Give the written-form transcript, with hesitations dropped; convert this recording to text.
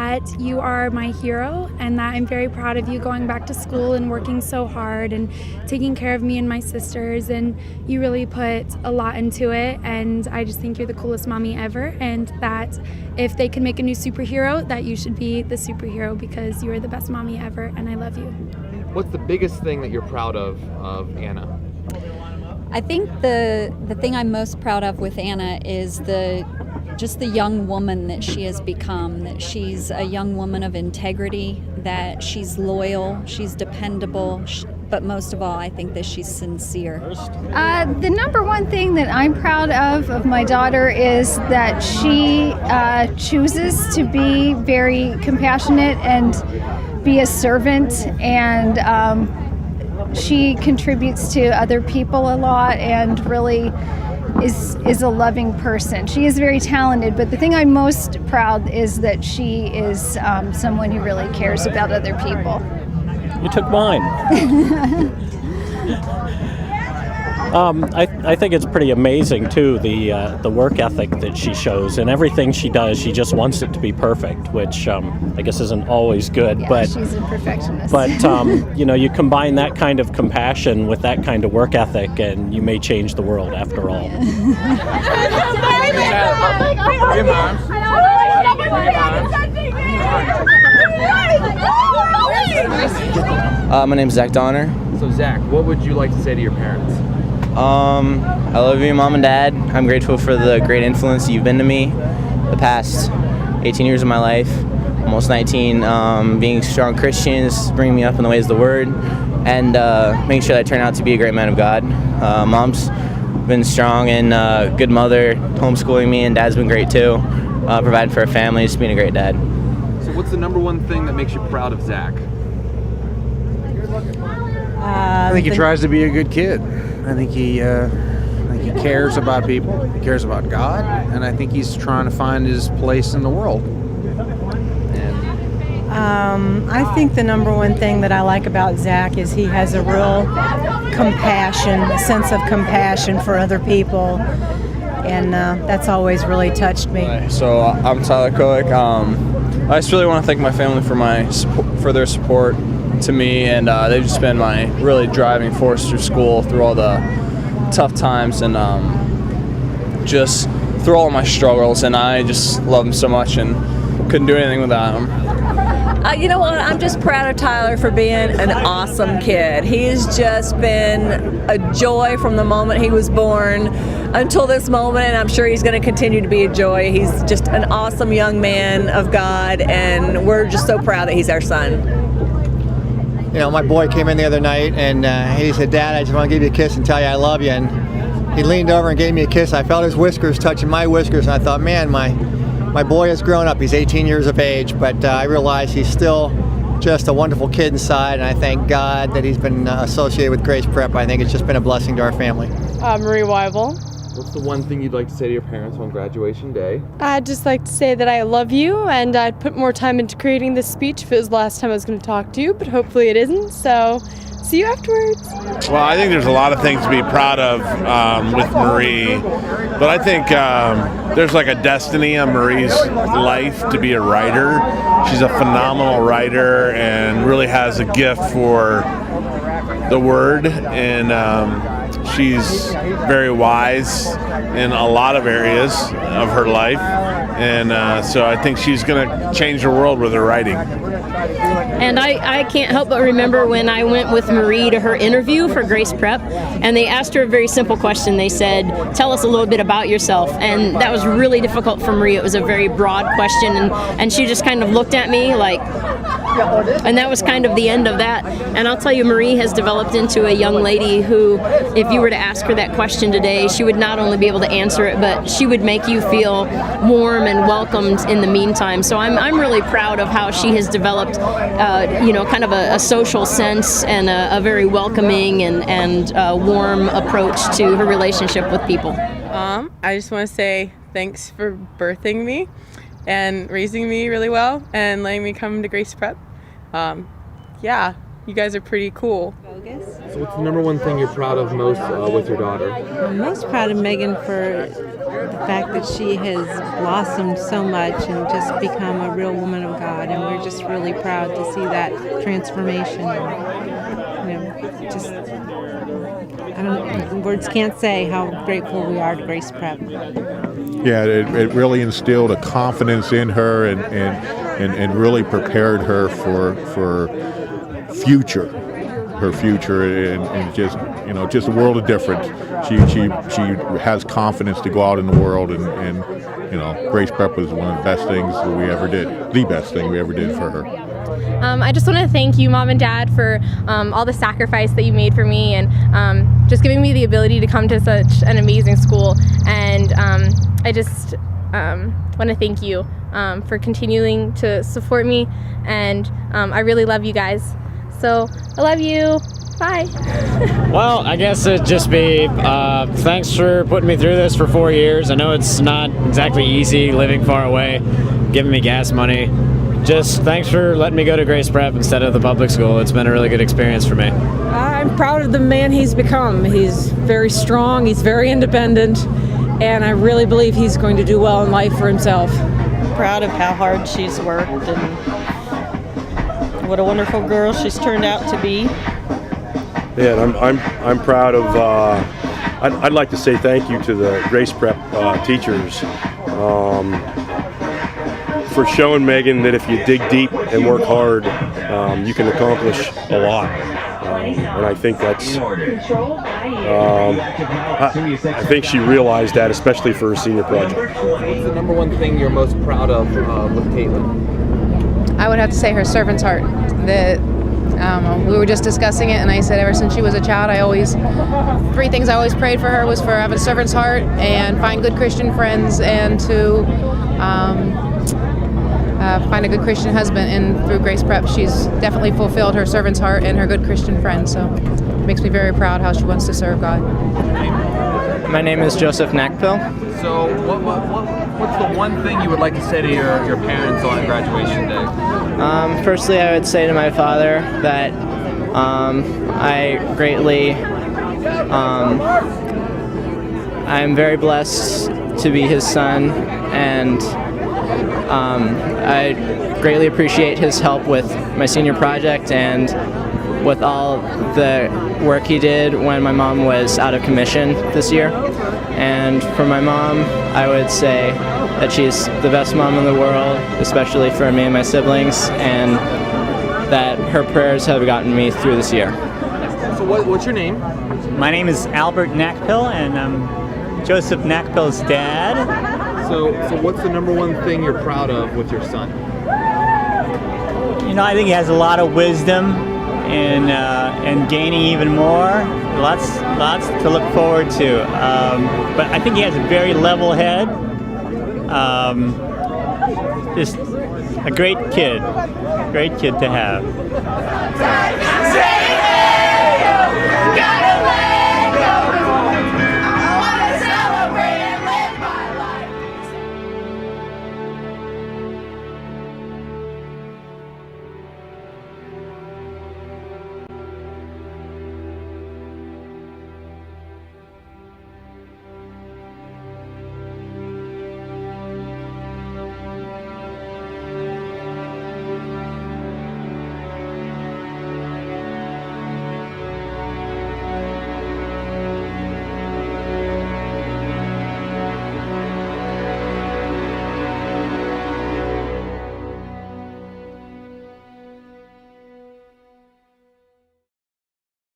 that you are my hero and that I'm very proud of you going back to school and working so hard and taking care of me and my sisters, and you really put a lot into it, and I just think you're the coolest mommy ever, and that if they can make a new superhero, that you should be the superhero because you are the best mommy ever and I love you. What's the biggest thing that you're proud of Anna? I think the thing I'm most proud of with Anna is just the young woman that she has become, that she's a young woman of integrity, that she's loyal, she's dependable, but most of all, I think that she's sincere. The number one thing that I'm proud of my daughter is that she chooses to be very compassionate and be a servant, and she contributes to other people a lot and really is a loving person. She is very talented, but the thing I'm most proud is that she is someone who really cares about other people. You took mine. I think it's pretty amazing too, the work ethic that she shows, and everything she does, she just wants it to be perfect, which I guess isn't always good. Yeah, but she's a perfectionist. But you combine that kind of compassion with that kind of work ethic, and you may change the world after all. My name's Zach Donner. So Zach, what would you like to say to your parents? I love you, Mom and Dad. I'm grateful for the great influence you've been to me the past 18 years of my life, almost 19, being strong Christians, bringing me up in the ways of the Word, and making sure that I turn out to be a great man of God. Mom's been strong and good mother, homeschooling me, and Dad's been great too, providing for our family, just being a great dad. So what's the number one thing that makes you proud of Zach? I think he tries to be a good kid. I think he cares about people. He cares about God, and I think he's trying to find his place in the world. I think the number one thing that I like about Zach is he has a real a sense of compassion for other people, and that's always really touched me. So I'm Tyler Koick. I just really want to thank my family for their support to me, and they've just been my really driving force through school, through all the tough times, and just through all of my struggles, and I just love them so much and couldn't do anything without them. You know what? I'm just proud of Tyler for being an awesome kid. He's just been a joy from the moment he was born until this moment, and I'm sure he's going to continue to be a joy. He's just an awesome young man of God, and we're just so proud that he's our son. You know, my boy came in the other night and he said, "Dad, I just want to give you a kiss and tell you I love you." And he leaned over and gave me a kiss. I felt his whiskers touching my whiskers, and I thought, man, my boy has grown up. He's 18 years of age, but I realize he's still just a wonderful kid inside, and I thank God that he's been associated with Grace Prep. I think it's just been a blessing to our family. Marie Weibel. What's the one thing you'd like to say to your parents on graduation day? I'd just like to say that I love you, and I'd put more time into creating this speech if it was the last time I was going to talk to you, but hopefully it isn't, so see you afterwards. Well, I think there's a lot of things to be proud of with Marie, but I think there's like a destiny on Marie's life to be a writer. She's a phenomenal writer and really has a gift for the word, and she's very wise in a lot of areas of her life, and so I think she's going to change the world with her writing. And I can't help but remember when I went with Marie to her interview for Grace Prep, and they asked her a very simple question. They said, "Tell us a little bit about yourself." And that was really difficult for Marie. It was a very broad question, and she just kind of looked at me like, and that was kind of the end of that. And I'll tell you, Marie has developed into a young lady who, if you were to ask her that question today, she would not only be able to answer it, but she would make you feel warm and welcomed in the meantime. So I'm really proud of how she has developed, kind of a social sense and a very welcoming and warm approach to her relationship with people. I just want to say thanks for birthing me and raising me really well and letting me come to Grace Prep. You guys are pretty cool. So what's the number one thing you're proud of most with your daughter? I'm most proud of Megan for the fact that she has blossomed so much and just become a real woman of God, and we're just really proud to see that transformation. Just I don't words can't say how grateful we are to Grace Prep. Yeah, it really instilled a confidence in her and really prepared her for her future and just a world of difference. She has confidence to go out in the world and Grace Prep was one of the best things that we ever did, the best thing we ever did for her. I just want to thank you, Mom and Dad, for all the sacrifice that you made for me and just giving me the ability to come to such an amazing school. And I just want to thank you for continuing to support me, and I really love you guys. So I love you. Bye. Well, I guess it'd just be thanks for putting me through this for 4 years. I know it's not exactly easy living far away, giving me gas money. Just thanks for letting me go to Grace Prep instead of the public school. It's been a really good experience for me. I'm proud of the man he's become. He's very strong, he's very independent, and I really believe he's going to do well in life for himself. Proud of how hard she's worked and what a wonderful girl she's turned out to be. Yeah, and I'm proud of. I'd like to say thank you to the Grace Prep teachers for showing Megan that if you dig deep and work hard, you can accomplish a lot. And I think that's. I think she realized that, especially for her senior project. What's the number one thing you're most proud of with Caitlin? I would have to say her servant's heart. That we were just discussing it, and I said ever since she was a child, three things I always prayed for her was for having a servant's heart and find good Christian friends and to find a good Christian husband. And through Grace Prep, she's definitely fulfilled her servant's heart and her good Christian friends. So it makes me very proud how she wants to serve God. My name is Joseph Nakpil. So what's the one thing you would like to say to your parents on graduation day? Firstly, I would say to my father that I greatly, I'm very blessed to be his son, and I greatly appreciate his help with my senior project and with all the work he did when my mom was out of commission this year. And for my mom, I would say that she's the best mom in the world, especially for me and my siblings, and that her prayers have gotten me through this year. So what's your name? My name is Albert Nakpil, and I'm Joseph Nakpil's dad. So what's the number one thing you're proud of with your son? I think he has a lot of wisdom and gaining even more. Lots to look forward to. But I think he has a very level head. Just a great kid to have.